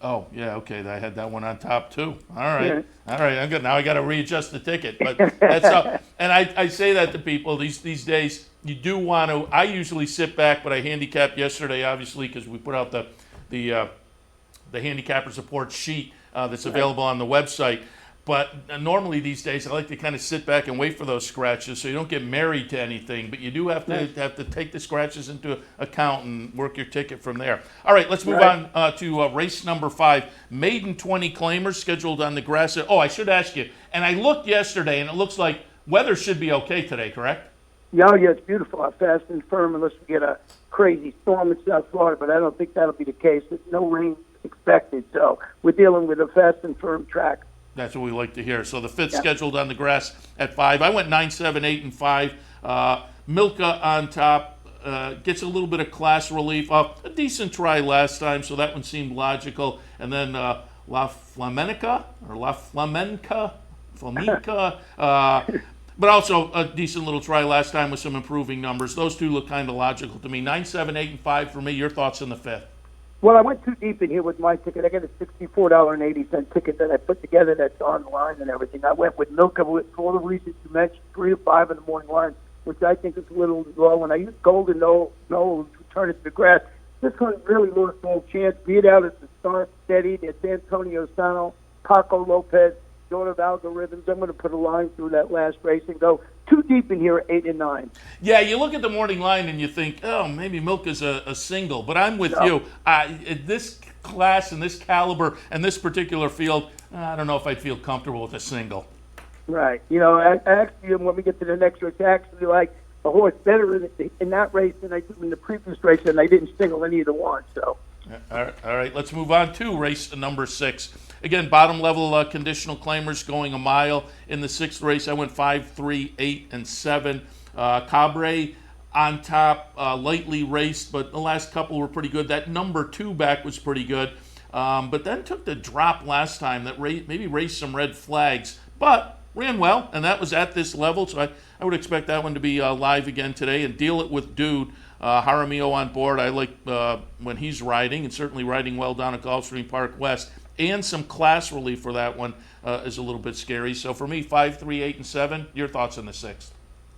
Oh, yeah, okay. I had that one on top too. All right,
Yeah.
all right. I'm good. Now I got to readjust the ticket. But that's and I say that to people these days. You do want to. I usually sit back, but I handicapped yesterday, obviously, because we put out the handicapper support sheet that's available on the website. But normally these days, I like to kind of sit back and wait for those scratches, so you don't get married to anything. But you do have to take the scratches into account and work your ticket from there. All right, let's move on to race number 5. Maiden 20 claimers scheduled on the grass. Oh, I should ask you. And I looked yesterday, and it looks like weather should be okay today, correct?
Yeah, it's beautiful out fast and firm unless we get a crazy storm in South Florida, but I don't think that'll be the case. There's no rain expected, so we're dealing with a fast and firm track.
That's what we like to hear. So the 5th scheduled on the grass at 5. I went 9, 7, 8, and 5. Milka on top gets a little bit of class relief. A decent try last time, so that one seemed logical. And then La Flamenca, but also a decent little try last time with some improving numbers. Those two look kind of logical to me. 9, 7, 8, and 5 for me. Your thoughts on the 5th?
Well, I went too deep in here with my ticket. I got a $64.80 ticket that I put together that's online and everything. I went with Milka for all the reasons you mentioned, 3 to 5 in the morning line, which I think is a little low. And I used Golden Knoll to turn it to the grass. This one really lost all chance. Beat out at the start, steadied. It's Antonio Sano, Paco Lopez, daughter of algorithms. I'm going to put a line through that last race and go too deep in here at 8 and 9.
Yeah, you look at the morning line and you think, oh, maybe Milka's a single. But I'm with you. In this class and this caliber and this particular field, I don't know if I'd feel comfortable with a single.
Right. I actually, when we get to the next race, I actually like a horse better in that race than I did in the previous race, and I didn't single any of the one. So.
All right, let's move on to race number 6. Again, bottom level conditional claimers going a mile. In the 6th race, I went 5, 3, 8, and 7. Cabre on top, lightly raced, but the last couple were pretty good. That number 2 back was pretty good, but then took the drop last time. That maybe raised some red flags, but ran well, and that was at this level, so I would expect that one to be live again today and deal it with Dude. Jaramillo on board. I like when he's riding, and certainly riding well down at Gulfstream Park West. And some class relief for that one is a little bit scary. So for me, 5, 3, 8, and 7. Your thoughts on the 6th?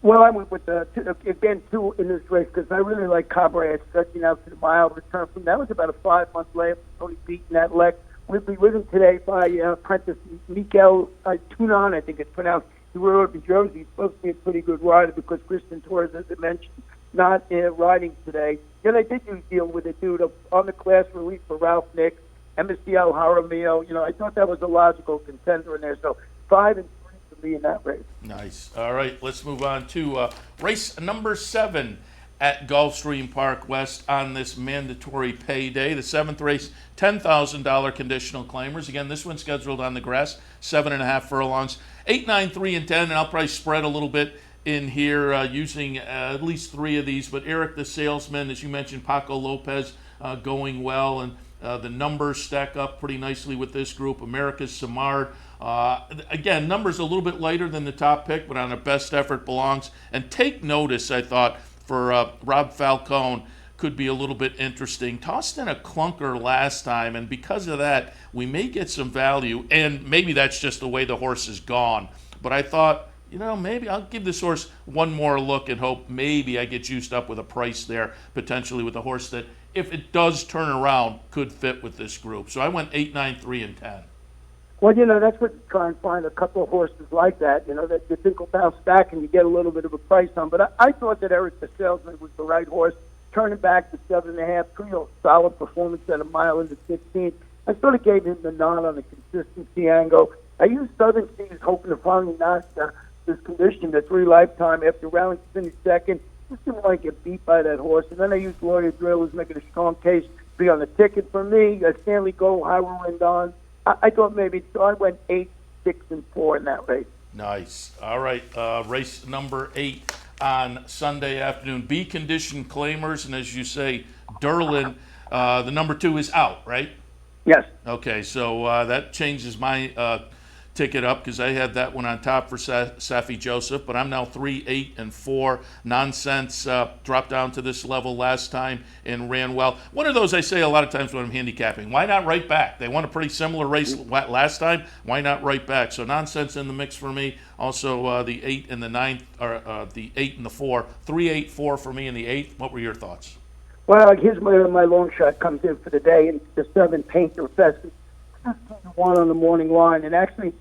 Well, I went with again 2 in this race because I really like Cabre stretching out to the mile return from that was about a 5-month layup. Tony beating that leg. We'll be with him today by apprentice Mikel Tunon, I think it's pronounced. He rode New Jersey. He's supposed to be a pretty good rider because Kristen Torres, as I mentioned, not riding today. Then I did deal with a dude on the class relief for Ralph Nick. MSCL Jaramillo, I thought that was a logical contender in there. So 5 and 3 for me in that race.
Nice. All right, let's move on to race number 7 at Gulfstream Park West on this mandatory payday. The 7th race, $10,000 conditional claimers. Again, this one's scheduled on the grass, 7.5 furlongs, 8, 9, 3, and 10. And I'll probably spread a little bit in here using at least 3 of these. But Eric the Salesman, as you mentioned, Paco Lopez going well, and the numbers stack up pretty nicely with this group. America's Samard. Again, numbers a little bit lighter than the top pick, but on a best effort belongs. And Take Notice, I thought, for Rob Falcone could be a little bit interesting. Tossed in a clunker last time, and because of that, we may get some value. And maybe that's just the way the horse is gone. But I thought, maybe I'll give this horse one more look and hope maybe I get juiced up with a price there, potentially with a horse that, if it does turn around, could fit with this group. So I went 8, 9, 3, and 10.
Well, that's what you try and find, a couple of horses like that, that you think will bounce back and you get a little bit of a price on. But I thought that Eric the Salesman was the right horse, turning back to 7.5, pretty solid performance at a mile into 16. I sort of gave him the nod on the consistency angle. I used Southern Seas hoping to finally knock this condition to 3 lifetime after Rowling finished second. Just didn't want to get beat by that horse. And then I used Lawyer Drill, who's making a strong case to be on the ticket for me. Stanley Gold, Howard Rendon. I thought maybe, so I went 8, 6, and 4 in that race.
Nice. All right, race number 8 on Sunday afternoon. B-condition claimers, and as you say, Derlin, the number 2 is out, right?
Yes.
Okay, so that changes my ticket up because I had that one on top for Safi Joseph, but I'm now 3, 8, and 4. Nonsense dropped down to this level last time and ran well. One of those I say a lot of times when I'm handicapping. Why not right back? They won a pretty similar race last time. Why not right back? So Nonsense in the mix for me. Also the 8 and the 9, or the 8 and the 4. 3, 8, 4 for me in the 8th. What were your thoughts?
Well, here's my long shot comes in for the day, and the 7 Painter Fest. One on the morning line, and actually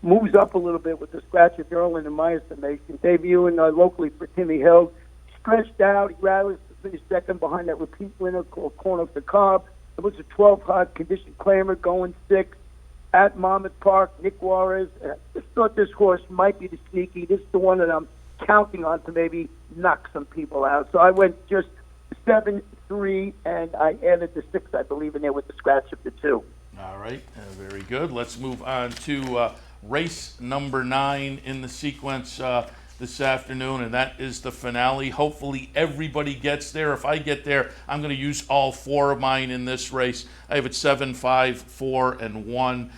moves up a little bit with the scratches early in my estimation. Debuting locally for Timmy Hill, stretched out. He rallies to finish second behind that repeat winner called Corner of the Cobb. It was a 12 hot condition claimer going 6 at Monmouth Park. Nick Juarez. I just thought this horse might be the sneaky. This is the one that I'm counting on to maybe knock some people out. So I went just 7, 3, and I added the 6, I believe, in there with the scratch of the 2.
All right, very good. Let's move on to race number 9 in the sequence this afternoon, and that is the finale. Hopefully everybody gets there. If I get there, I'm going to use all 4 of mine in this race. I have it 7, 5, 4, and 1.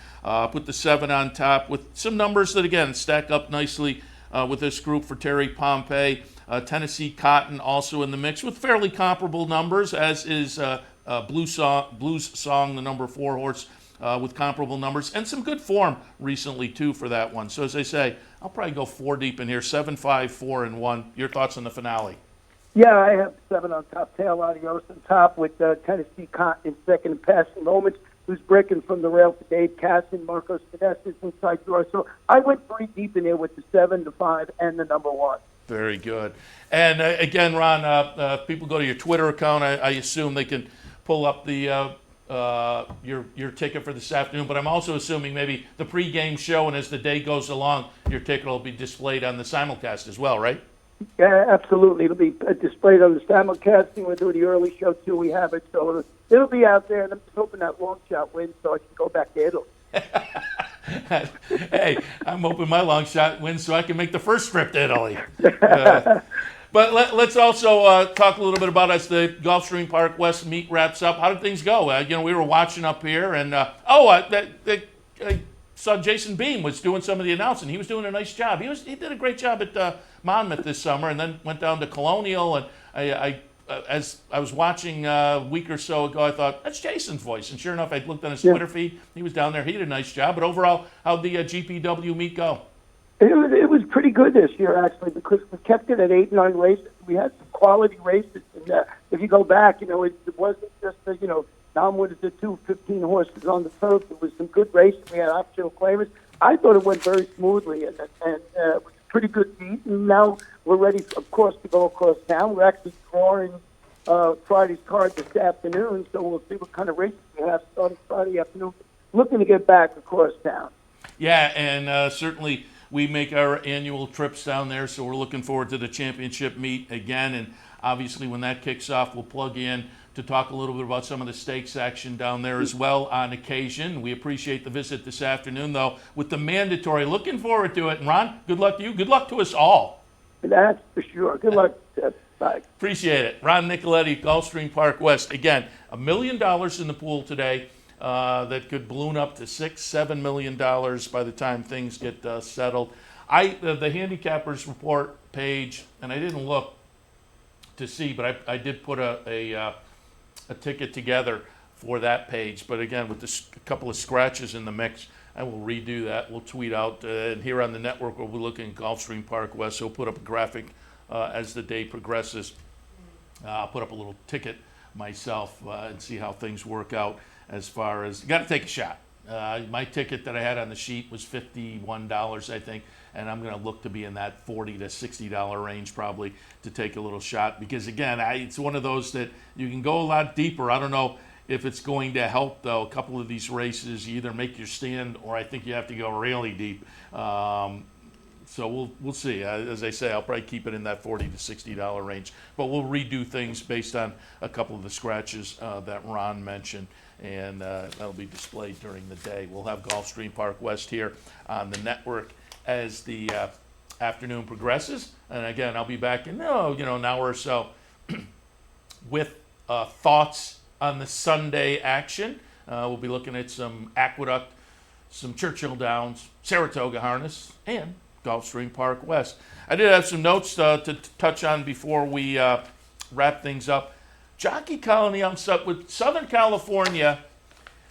Put the 7 on top with some numbers that, again, stack up nicely with this group for Terry Pompey. Tennessee Cotton also in the mix with fairly comparable numbers, as is Blues Song, the number 4 horse, with comparable numbers and some good form recently too for that one. So as I say, I'll probably go 4 deep in here, 7, 5, 4, and 1. Your thoughts on the finale?
Yeah, I have 7 on top, Tail Adios on top with Tennessee Cotton in second and Passing Moments, who's breaking from the rail for Dave Casson, Marcos Finestis inside door. So I went 3 deep in there with the 7, the 5, and the number 1.
Very good. And again, Ron, people go to your Twitter account. I assume they can pull up the your ticket for this afternoon, but I'm also assuming maybe the pregame show, and as the day goes along, your ticket will be displayed on the simulcast as well, right?
Yeah, absolutely. It'll be displayed on the simulcasting. We'll do the early show too. We have it, so it'll be out there. And I'm just hoping that long shot wins, so I can go back to Italy.
Hey, I'm hoping my long shot wins so I can make the first trip to Italy. But let's also talk a little bit about as the Gulfstream Park West meet wraps up. How did things go? We were watching up here, and I saw Jason Beam was doing some of the announcing. He was doing a nice job. He did a great job at Monmouth this summer, and then went down to Colonial. And as I was watching a week or so ago, I thought, that's Jason's voice. And sure enough, I looked on his Twitter feed. He was down there. He did a nice job. But overall, how'd the GPW meet go?
It was pretty good this year, actually, because we kept it at 8, 9 races. We had some quality races. And if you go back, it wasn't just, down with the 15 horses on the turf. There was some good racing. We had optional claimers. I thought it went very smoothly, and it was a pretty good meet. And now we're ready, of course, to go across town. We're actually drawing Friday's card this afternoon, so we'll see what kind of races we have starting Friday afternoon. Looking to get back across town.
Yeah, and certainly we make our annual trips down there, so we're looking forward to the championship meet again. And obviously when that kicks off, we'll plug in to talk a little bit about some of the stakes action down there as well on occasion. We appreciate the visit this afternoon, though, with the Manatory. Looking forward to it. And Ron, good luck to you. Good luck to us all.
That's for sure. Good luck. Bye.
Appreciate it. Ron Nicoletti, Gulfstream Park West. Again, $1 million in the pool today. That could balloon up to $6-7 million by the time things get settled. The handicappers report page, and I didn't look to see, but I did put a ticket together for that page. But again, with a couple of scratches in the mix, I will redo that. We'll tweet out, and here on the network we'll be looking at Gulfstream Park West. So we'll put up a graphic as the day progresses. I'll put up a little ticket myself and see how things work out. As far as, you got to take a shot. My ticket that I had on the sheet was $51, I think, and I'm going to look to be in that $40 to $60 range probably to take a little shot, because again, it's one of those that you can go a lot deeper. I don't know if it's going to help, though. A couple of these races, you either make your stand or I think you have to go really deep. So we'll see. As I say, I'll probably keep it in that $40 to $60 range, but we'll redo things based on a couple of the scratches that Ron mentioned, and that'll be displayed during the day. We'll have Gulfstream Park West here on the network as the afternoon progresses, and again, I'll be back in an hour or so with thoughts on the Sunday action. We'll be looking at some Aqueduct some Churchill Downs, Saratoga Harness, and Gulfstream Park West. I did have some notes to touch on before we wrap things up. Jockey colony on with Southern California,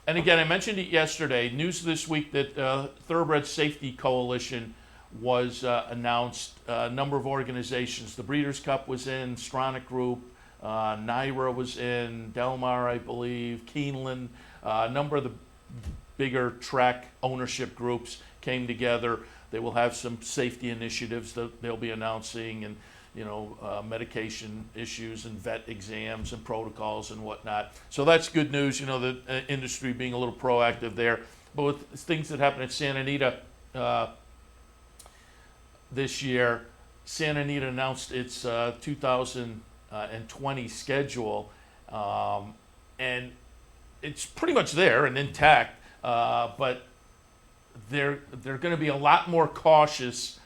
and again, I mentioned it yesterday, news this week that Thoroughbred Safety Coalition was announced. A number of organizations, the Breeders' Cup was in, Stronach Group, Naira was in, Del Mar, I believe, Keeneland, a number of the bigger track ownership groups came together. They will have some safety initiatives that they'll be announcing, and medication issues and vet exams and protocols and whatnot. So that's good news, the industry being a little proactive there. But with things that happened at Santa Anita this year, Santa Anita announced its 2020 schedule, and it's pretty much there and intact, but they're going to be a lot more cautious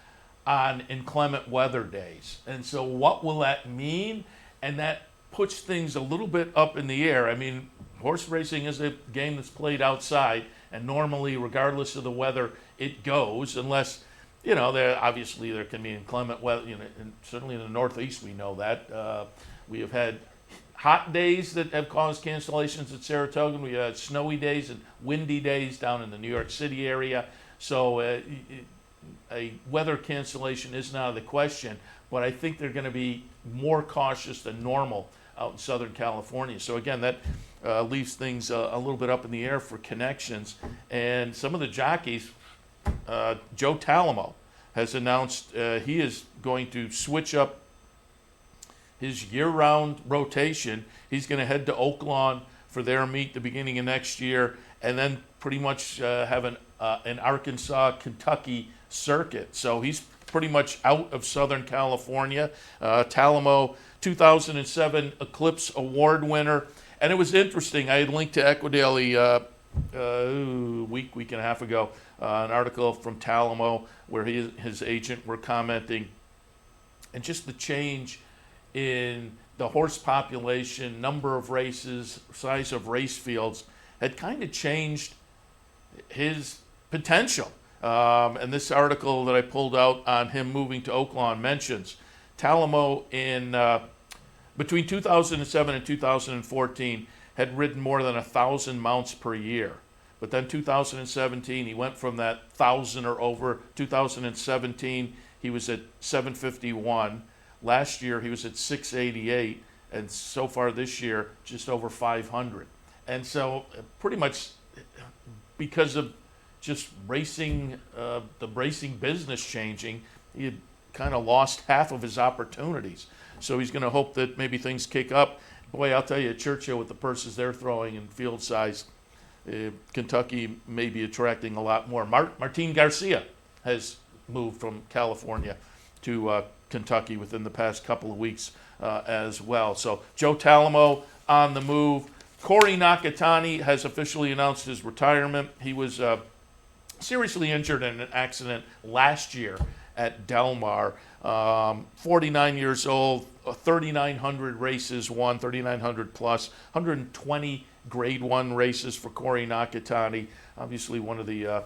on inclement weather days. And so what will that mean? And that puts things a little bit up in the air. I mean, horse racing is a game that's played outside, and normally, regardless of the weather, it goes, unless, there can be inclement weather, and certainly in the Northeast we know that. We have had hot days that have caused cancellations at Saratoga. We had snowy days and windy days down in the New York City area. So a weather cancellation isn't out of the question, but I think they're going to be more cautious than normal out in Southern California. So again, that leaves things a little bit up in the air for connections. And some of the jockeys, Joe Talamo has announced he is going to switch up his year-round rotation. He's going to head to Oaklawn for their meet the beginning of next year, and then pretty much have an Arkansas, Kentucky circuit. So he's pretty much out of Southern California. Talamo, 2007 Eclipse Award winner. And it was interesting. I had linked to Equidaily week and a half ago, an article from Talamo where his agent were commenting, and just the change in the horse population, number of races, size of race fields had kind of changed his potential. And this article that I pulled out on him moving to Oaklawn mentions Talamo in between 2007 and 2014 had ridden more than 1,000 mounts per year. But then 2017, he went from that 1,000 or over. 2017, he was at 751. Last year, he was at 688. And so far this year, just over 500. And so pretty much because of just racing, the racing business changing, he had kind of lost half of his opportunities. So he's going to hope that maybe things kick up. Boy, I'll tell you, Churchill with the purses they're throwing and field size, Kentucky may be attracting a lot more. Martin Garcia has moved from California to Kentucky within the past couple of weeks as well. So Joe Talamo on the move. Corey Nakatani has officially announced his retirement. He was seriously injured in an accident last year at Del Mar. 49 years old, 3,900 races won, 3,900 plus, 120 Grade 1 races for Corey Nakatani. Obviously one of the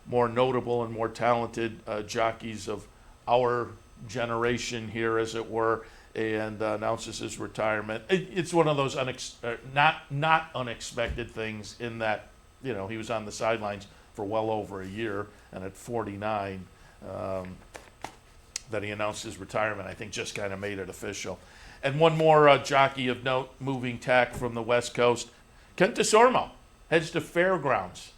more notable and more talented jockeys of our generation here, as it were, and announces his retirement. It's one of those not unexpected things in that, he was on the sidelines for well over a year, and at 49, that he announced his retirement, I think just kind of made it official. And one more jockey of note, moving tack from the West Coast. Kent DeSormo heads to Fairgrounds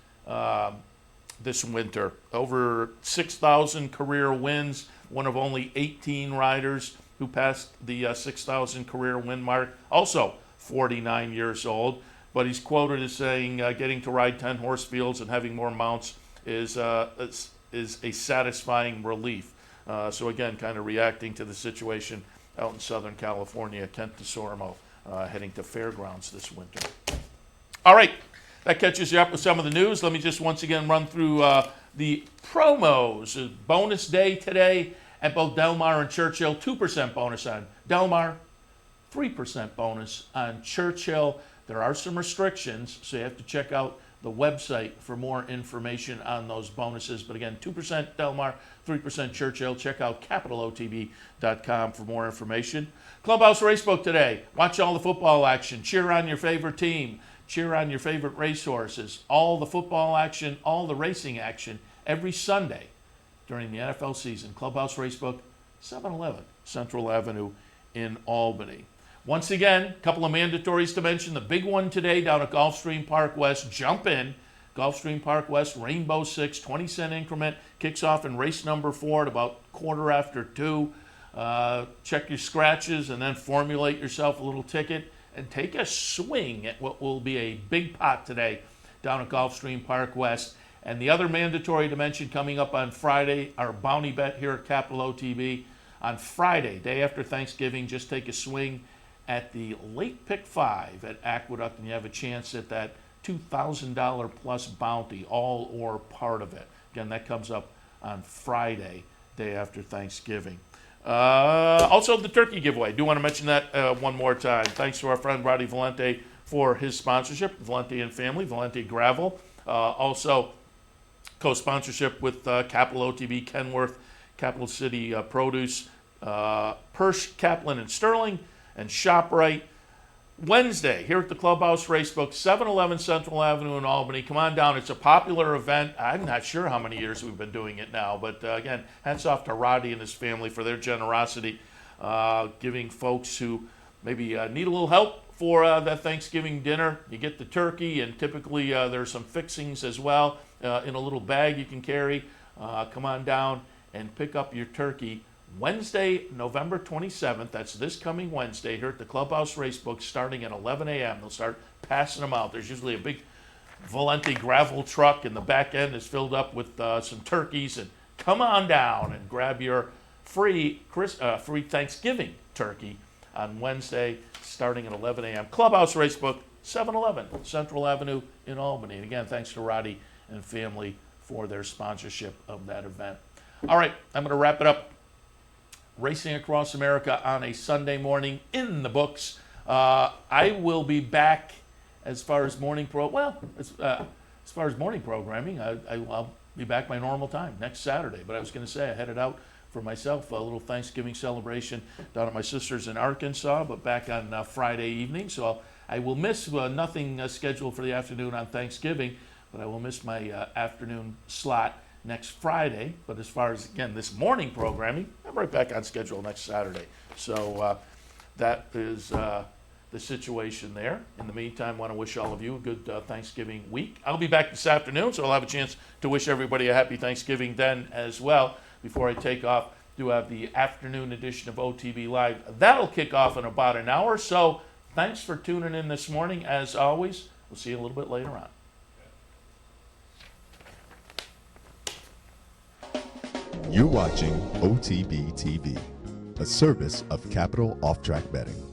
this winter. Over 6,000 career wins, one of only 18 riders who passed the 6,000 career win mark. Also 49 years old, but he's quoted as saying getting to ride 10 horse fields and having more mounts is a satisfying relief. So again, kind of reacting to the situation out in Southern California. Kent DeSormo heading to Fairgrounds this winter. All right, that catches you up with some of the news. Let me just once again run through the promos. Bonus day today at both Del Mar and Churchill. 2% bonus on Del Mar, 3% bonus on Churchill. There are some restrictions, so you have to check out the website for more information on those bonuses. But again, 2% Del Mar, 3% Churchill. Check out capitalotb.com for more information. Clubhouse Racebook today. Watch all the football action. Cheer on your favorite team. Cheer on your favorite racehorses. All the football action, all the racing action every Sunday during the NFL season. Clubhouse Racebook, 711 Central Avenue in Albany. Once again, a couple of mandatories to mention. The big one today down at Gulfstream Park West. Jump in. Gulfstream Park West, Rainbow 6, 20-cent increment. Kicks off in race number 4 at about 2:15. Check your scratches and then formulate yourself a little ticket and take a swing at what will be a big pot today down at Gulfstream Park West. And the other mandatory to mention coming up on Friday, our bounty bet here at Capital OTB. On Friday, day after Thanksgiving, just take a swing at the late pick 5 at Aqueduct, and you have a chance at that $2,000 plus bounty, all or part of it. Again, that comes up on Friday, day after Thanksgiving. Also, the turkey giveaway. Do want to mention that one more time. Thanks to our friend Roddy Valente for his sponsorship, Valente and Family, Valente Gravel. Also, co-sponsorship with Capital OTB, Kenworth, Capital City Produce, Persh, Kaplan, and Sterling, and ShopRite. Wednesday, here at the Clubhouse Racebook, 711 Central Avenue in Albany. Come on down. It's a popular event. I'm not sure how many years we've been doing it now, but again, hats off to Roddy and his family for their generosity, giving folks who maybe need a little help for that Thanksgiving dinner. You get the turkey, and typically there's some fixings as well in a little bag you can carry. Come on down and pick up your turkey Wednesday, November 27th. That's this coming Wednesday here at the Clubhouse Racebook, starting at 11 a.m. They'll start passing them out. There's usually a big Valente gravel truck, and the back end is filled up with some turkeys. And come on down and grab your free Thanksgiving turkey on Wednesday, starting at 11 a.m. Clubhouse Racebook, 711 Central Avenue in Albany. And again, thanks to Roddy and family for their sponsorship of that event. All right, I'm going to wrap it up. Racing Across America on a Sunday morning in the books. I will be back as far as morning programming. I'll be back my normal time next Saturday. But I was going to say I headed out for myself a little Thanksgiving celebration down at my sister's in Arkansas, but back on Friday evening. So I will miss nothing scheduled for the afternoon on Thanksgiving, but I will miss my afternoon slot next Friday. But as far as, again, this morning programming, I'm right back on schedule next Saturday. So that is the situation there. In the meantime, I want to wish all of you a good Thanksgiving week. I'll be back this afternoon, so I'll have a chance to wish everybody a happy Thanksgiving then as well. Before I take off, do have the afternoon edition of OTB Live. That'll kick off in about an hour. So thanks for tuning in this morning. As always, we'll see you a little bit later on.
You're watching OTB TV, a service of Capital Offtrack Betting.